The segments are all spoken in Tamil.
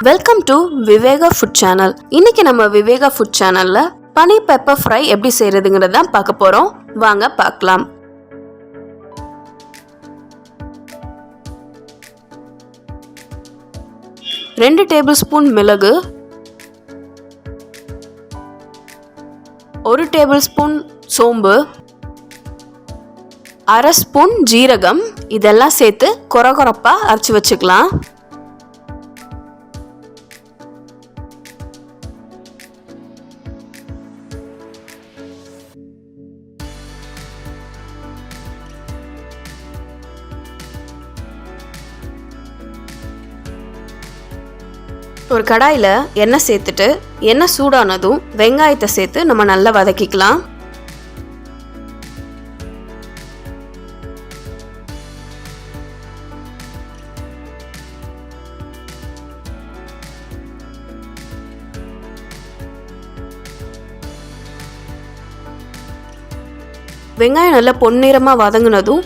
Welcome to Viveka food channel. இன்னைக்கு நம்ம விவேகா ஃபுட் சேனல்ல பனீர் பெப்பர் ஃப்ரை எப்படி செய்யறதுங்கிறத பார்க்க போறோம். வாங்க பார்க்கலாம். 2 டேபிள் ஸ்பூன் மிளகு, 1 டேபிள் ஸ்பூன் சோம்பு, 1/2 ஸ்பூன் ஜீரகம் இதெல்லாம் சேர்த்து கொரகொரப்பா அரைச்சு வச்சுக்கலாம். ஒரு கடாயில் எண்ணெய் சேர்த்துட்டு எண்ணெய் சூடானதும் வெங்காயத்தை சேர்த்து நம்ம நல்லா வதக்கிக்கலாம். வெங்காயம் நல்லா பொன்னிறமாக வதங்கினதும்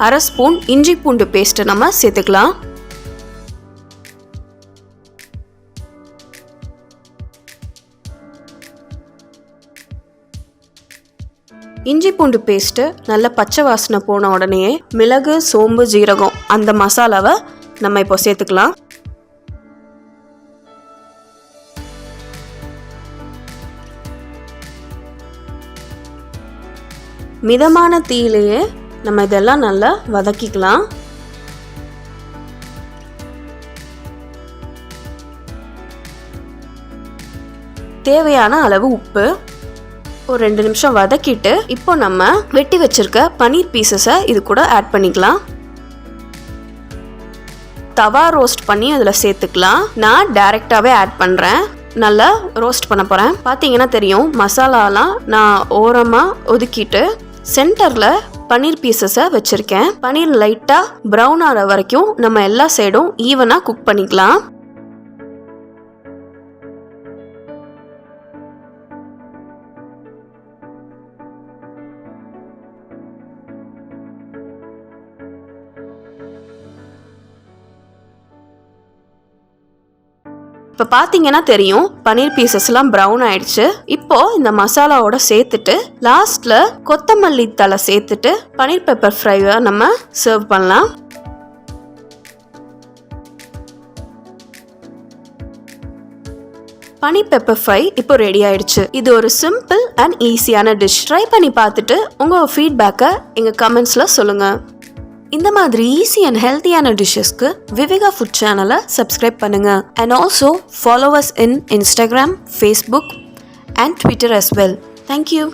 1/2 ஸ்பூன் இஞ்சி பூண்டு பேஸ்ட்டை நம்ம சேர்த்துக்கலாம். இஞ்சி பூண்டு பேஸ்ட்டு நல்ல பச்சை வாசனை போன உடனே மிளகு, சோம்பு, ஜீரகம் அந்த மசாலாவை நம்ம இப்போ சேர்த்துக்கலாம். மிதமான தீயிலேயே நம்ம இதெல்லாம் நல்லா வதக்கிக்கலாம். தேவையான அளவு உப்பு, ஒரு 2 நிமிஷம் வதக்கிட்டு இப்போ நம்ம வெட்டி வச்சிருக்க பனீர் பீசஸை இது கூட ஆட் பண்ணிக்கலாம். தவா ரோஸ்ட் பண்ணி அதில் சேர்த்துக்கலாம். நான் டைரெக்டாகவே ஆட் பண்ணுறேன். நல்லா ரோஸ்ட் பண்ண போகிறேன். பார்த்தீங்கன்னா தெரியும், மசாலாலாம் நான் ஓரமாக ஒதுக்கிட்டு சென்டரில் பனீர் பீசஸை வச்சுருக்கேன். பனீர் லைட்டாக ப்ரௌன் ஆகிற வரைக்கும் நம்ம எல்லா சைடும் ஈவனாக குக் பண்ணிக்கலாம். இப்போ பார்த்தீங்கன்னா தெரியும், பனீர் பீசஸ்லாம் ப்ரௌன் ஆயிடுச்சு. இப்போ இந்த மசாலாவோட சேர்த்துட்டு லாஸ்ட்ல கொத்தமல்லி தலை சேர்த்துட்டு பனீர் பெப்பர் ஃப்ரைவை நம்ம சர்வ் பண்ணலாம். பனீர் பெப்பர் ஃப்ரை இப்போ ரெடி ஆயிடுச்சு. இது ஒரு சிம்பிள் அண்ட் ஈஸியான டிஷ். ட்ரை பண்ணி பார்த்துட்டு உங்க ஃபீட்பேக்கை எங்க கமெண்ட்ஸ்ல சொல்லுங்க. இந்த மாதிரி ஈஸி அண்ட் ஹெல்த்தியான டிஷ்ஷஸ்க்கு விவேகா ஃபுட் சேனலை சப்ஸ்கிரைப் பண்ணுங்க. And also follow as in Instagram, Facebook and Twitter as well. Thank you.